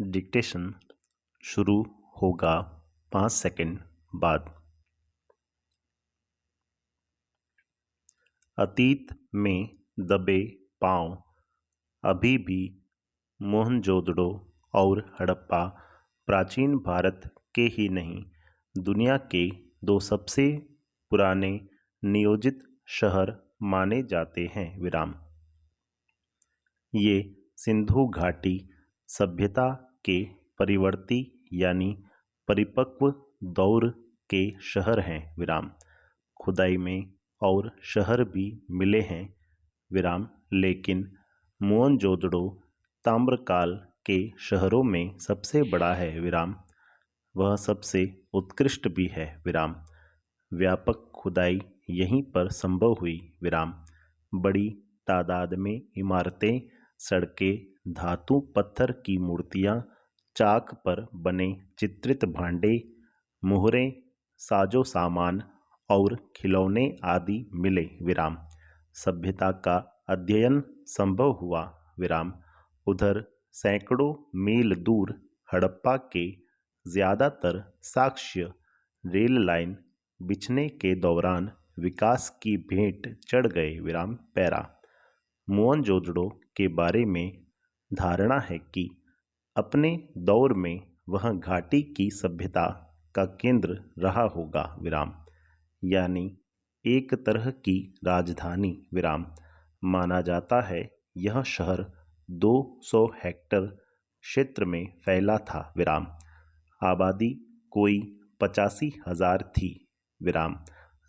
Dictation शुरू होगा 5 second बाद। अतीत में दबे पांव अभी भी मोहनजोदड़ो और हड़प्पा प्राचीन भारत के ही नहीं, दुनिया के 2 सबसे पुराने नियोजित शहर माने जाते हैं। ये सिंधु घाटी सभ्यता के परिवर्ती यानी परिपक्व दौर के शहर हैं। खुदाई में और शहर भी मिले हैं। लेकिन मोहनजोदड़ो ताम्रकाल के शहरों में सबसे बड़ा है। वह सबसे उत्कृष्ट भी है। व्यापक खुदाई यहीं पर संभव हुई। बड़ी तादाद में इमारतें, सड़कें, धातु पत्थर की मूर्तियां, चाक पर बने चित्रित भांडे, मुहरें, साजो सामान और खिलौने आदि मिले। सभ्यता का अध्ययन संभव हुआ। उधर सैकड़ों मील दूर हड़प्पा के ज्यादातर साक्ष्य रेल लाइन बिछने के दौरान विकास की भेंट चढ़ गए। मोहनजोदड़ो के बारे में धारणा है कि अपने दौर में वह घाटी की सभ्यता का केंद्र रहा होगा। यानी एक तरह की राजधानी। माना जाता है यह शहर 200 हेक्टेयर क्षेत्र में फैला था। आबादी कोई 85,000 थी।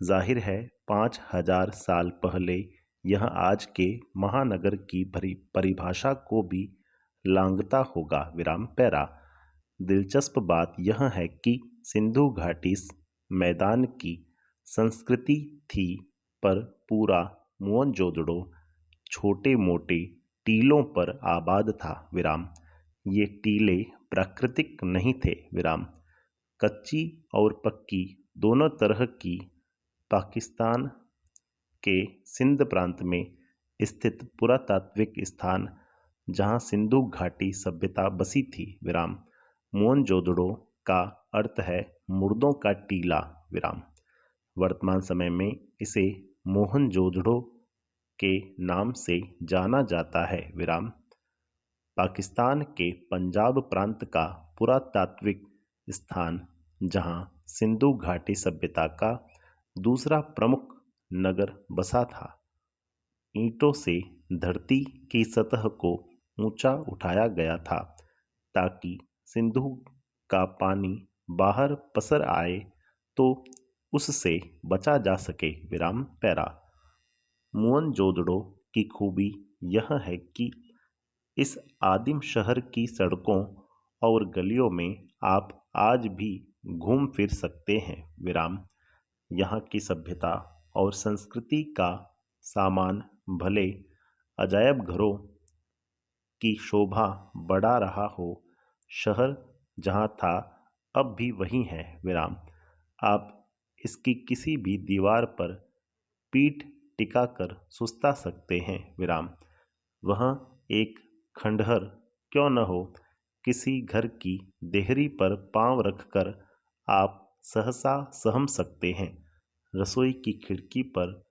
जाहिर है 5,000 साल पहले यह आज के महानगर की परिभाषा को भी लांघता होगा। दिलचस्प बात यह है कि सिंधु घाटी मैदान की संस्कृति थी, पर पूरा मोहनजोदड़ो छोटे मोटे टीलों पर आबाद था। ये टीले प्राकृतिक नहीं थे। कच्ची और पक्की दोनों तरह की पाकिस्तान के सिंध प्रांत में स्थित पुरातात्विक स्थान जहां सिंधु घाटी सभ्यता बसी थी। मोहनजोदड़ो का अर्थ है मुर्दों का टीला। वर्तमान समय में इसे मोहनजोदड़ो के नाम से जाना जाता है। पाकिस्तान के पंजाब प्रांत का पुरातात्विक स्थान जहां सिंधु घाटी सभ्यता का दूसरा प्रमुख नगर बसा था, ईंटों से धरती की सतह को ऊंचा उठाया गया था ताकि सिंधु का पानी बाहर पसर आए तो उससे बचा जा सके। मोहनजोदड़ो की खूबी यह है कि इस आदिम शहर की सड़कों और गलियों में आप आज भी घूम फिर सकते हैं। यहाँ की सभ्यता और संस्कृति का सामान भले अजायब घरों की शोभा बढ़ा रहा हो, शहर जहाँ था अब भी वही है। आप इसकी किसी भी दीवार पर पीठ टिकाकर सुस्ता सकते हैं। वह एक खंडहर क्यों न हो, किसी घर की देहरी पर पांव रखकर आप सहसा सहम सकते हैं। रसोई की खिड़की पर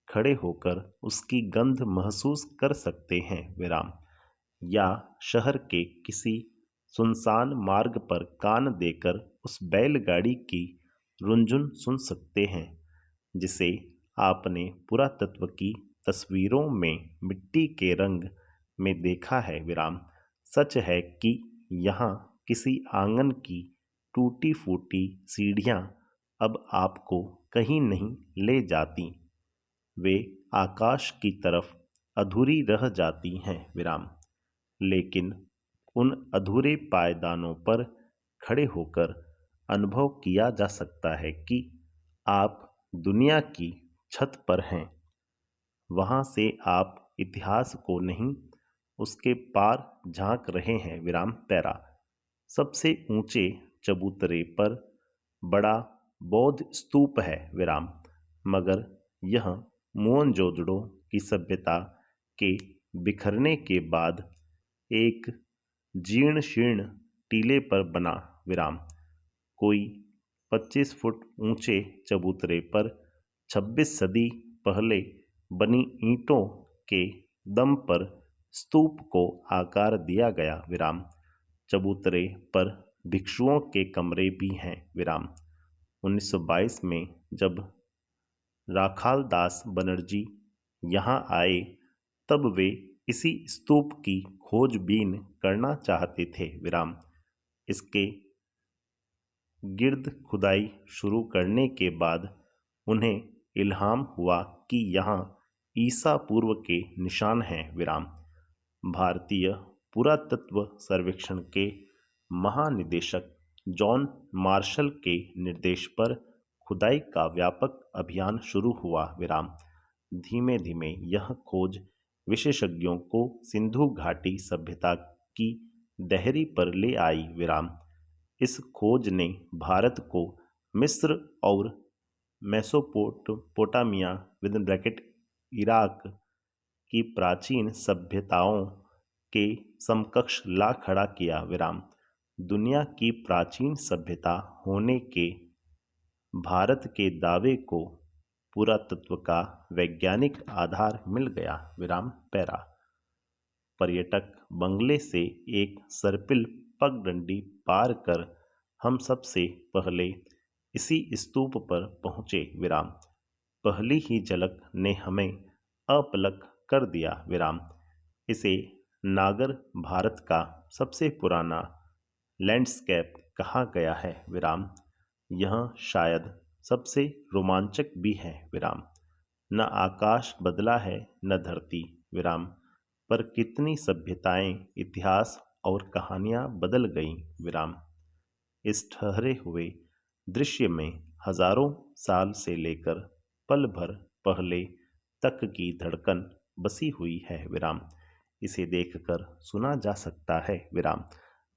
खड़े होकर उसकी गंध महसूस कर सकते हैं। या शहर के किसी सुनसान मार्ग पर कान देकर उस बैलगाड़ी की रुनझुन सुन सकते हैं जिसे आपने पुरातत्व की तस्वीरों में मिट्टी के रंग में देखा है। सच है कि यहाँ किसी आंगन की टूटी फूटी सीढ़ियाँ अब आपको कहीं नहीं ले जाती, वे आकाश की तरफ अधूरी रह जाती हैं। लेकिन उन अधूरे पायदानों पर खड़े होकर अनुभव किया जा सकता है कि आप दुनिया की छत पर हैं। वहाँ से आप इतिहास को नहीं, उसके पार झांक रहे हैं। सबसे ऊंचे चबूतरे पर बड़ा बौद्ध स्तूप है। मगर यह मोहनजोदड़ो की सभ्यता के बिखरने के बाद एक जीर्ण शीर्ण टीले पर बना विराम। कोई 25 फुट ऊंचे चबूतरे पर 26 सदी पहले बनी ईंटों के दम पर स्तूप को आकार दिया गया विराम। चबूतरे पर भिक्षुओं के कमरे भी हैं विराम। 1922 में जब राखाल दास बनर्जी यहाँ आए तब वे इसी स्तूप की खोजबीन करना चाहते थे विराम। इसके गिर्द खुदाई शुरू करने के बाद उन्हें इल्हाम हुआ कि यहाँ ईसा पूर्व के निशान हैं विराम। भारतीय पुरातत्व सर्वेक्षण के महानिदेशक जॉन मार्शल के निर्देश पर खुदाई का व्यापक अभियान शुरू हुआ विराम। धीमे धीमे यह खोज विशेषज्ञों को सिंधु घाटी सभ्यता की दहरी पर ले आई विराम। इस खोज ने भारत को मिस्र और मेसोपोटामिया इराक की प्राचीन सभ्यताओं के समकक्ष ला खड़ा किया विराम। दुनिया की प्राचीन सभ्यता होने के भारत के दावे को पुरातत्व का वैज्ञानिक आधार मिल गया विराम। पैरा पर्यटक बंगले से एक सर्पिल पगडंडी पार कर हम सबसे पहले इसी स्तूप पर पहुंचे विराम। पहली ही झलक ने हमें अपलक कर दिया विराम। इसे नागर भारत का सबसे पुराना लैंडस्केप कहा गया है विराम। यह शायद सबसे रोमांचक भी है विराम। न आकाश बदला है न धरती विराम, पर कितनी सभ्यताएं, इतिहास और कहानियां बदल गईं विराम। इस ठहरे हुए दृश्य में हजारों साल से लेकर पल भर पहले तक की धड़कन बसी हुई है विराम। इसे देखकर सुना जा सकता है विराम।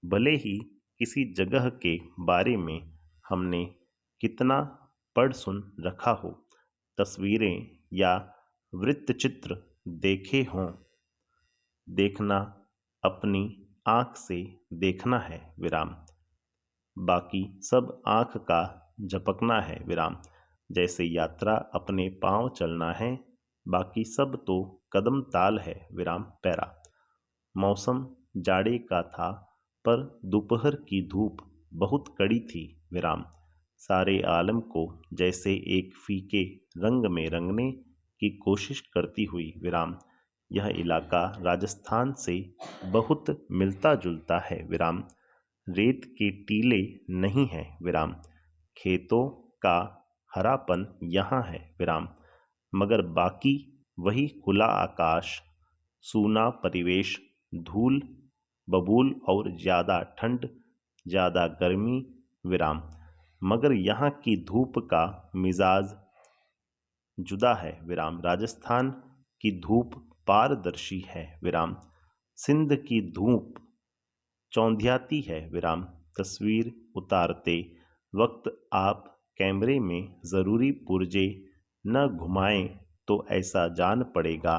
भले ही किसी जगह के बारे में हमने कितना पढ़ सुन रखा हो, तस्वीरें या वृत्तचित्र देखे हों, देखना अपनी आंख से देखना है विराम। बाकी सब आंख का झपकना है विराम। जैसे यात्रा अपने पांव चलना है, बाकी सब तो कदम ताल है विराम। पैरा मौसम जाड़े का था, पर दोपहर की धूप बहुत कड़ी थी विराम। सारे आलम को जैसे एक फीके रंग में रंगने की कोशिश करती हुई विराम। यह इलाका राजस्थान से बहुत मिलता जुलता है विराम। रेत के टीले नहीं हैं विराम। खेतों का हरापन यहाँ है विराम, मगर बाकी वही खुला आकाश, सूना परिवेश, धूल बबूल और ज़्यादा ठंड ज़्यादा गर्मी विराम। मगर यहाँ की धूप का मिजाज जुदा है विराम। राजस्थान की धूप पारदर्शी है विराम। सिंध की धूप चौंधियाती है विराम। तस्वीर उतारते वक्त आप कैमरे में ज़रूरी पुर्जे न घुमाएं तो ऐसा जान पड़ेगा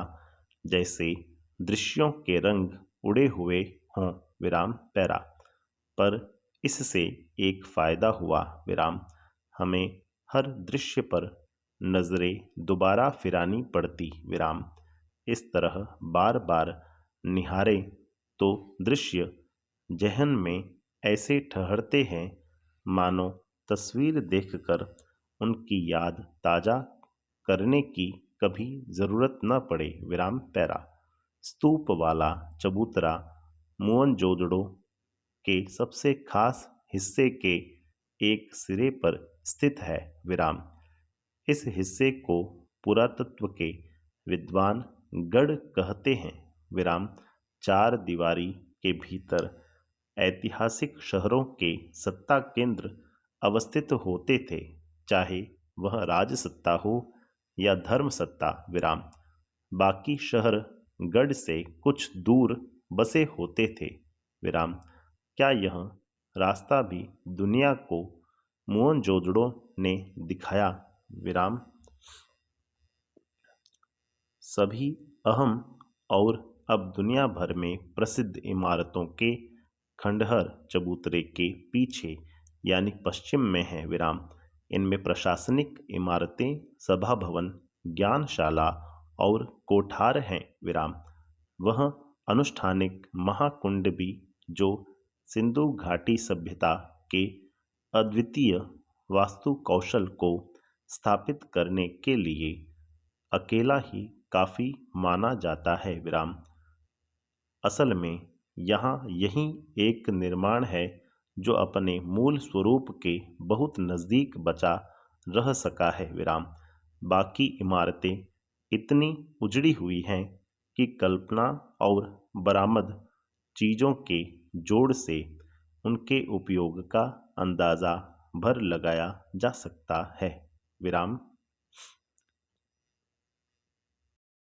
जैसे दृश्यों के रंग उड़े हुए हों विराम। पैरा पर इससे एक फ़ायदा हुआ विराम। हमें हर दृश्य पर नज़रें दोबारा फिरानी पड़ती विराम। इस तरह बार बार निहारें तो दृश्य जहन में ऐसे ठहरते हैं मानो तस्वीर देखकर उनकी याद ताज़ा करने की कभी ज़रूरत न पड़े विराम। पैरा स्तूप वाला चबूतरा मोहनजोदड़ो के सबसे खास हिस्से के एक सिरे पर स्थित है विराम। इस हिस्से को पुरातत्व के विद्वान गढ़ कहते हैं विराम। चार दीवारी के भीतर ऐतिहासिक शहरों के सत्ता केंद्र अवस्थित होते थे, चाहे वह राजसत्ता हो या धर्म सत्ता विराम। बाकी शहर गढ़ से कुछ दूर बसे होते थे विराम। क्या यह रास्ता भी दुनिया को मोहनजोदड़ो ने दिखाया विराम। सभी अहम और अब दुनिया भर में प्रसिद्ध इमारतों के खंडहर चबूतरे के पीछे यानी पश्चिम में है विराम। इनमें प्रशासनिक इमारतें, सभा भवन, ज्ञानशाला और कोठार हैं विराम। वह अनुष्ठानिक महाकुंड भी, जो सिंधु घाटी सभ्यता के अद्वितीय वास्तु कौशल को स्थापित करने के लिए अकेला ही काफी माना जाता है विराम। असल में यहाँ यही एक निर्माण है जो अपने मूल स्वरूप के बहुत नज़दीक बचा रह सका है विराम। बाकी इमारतें इतनी उजड़ी हुई हैं कि कल्पना और बरामद चीज़ों के जोड़ से उनके उपयोग का अंदाज़ा भर लगाया जा सकता है विराम।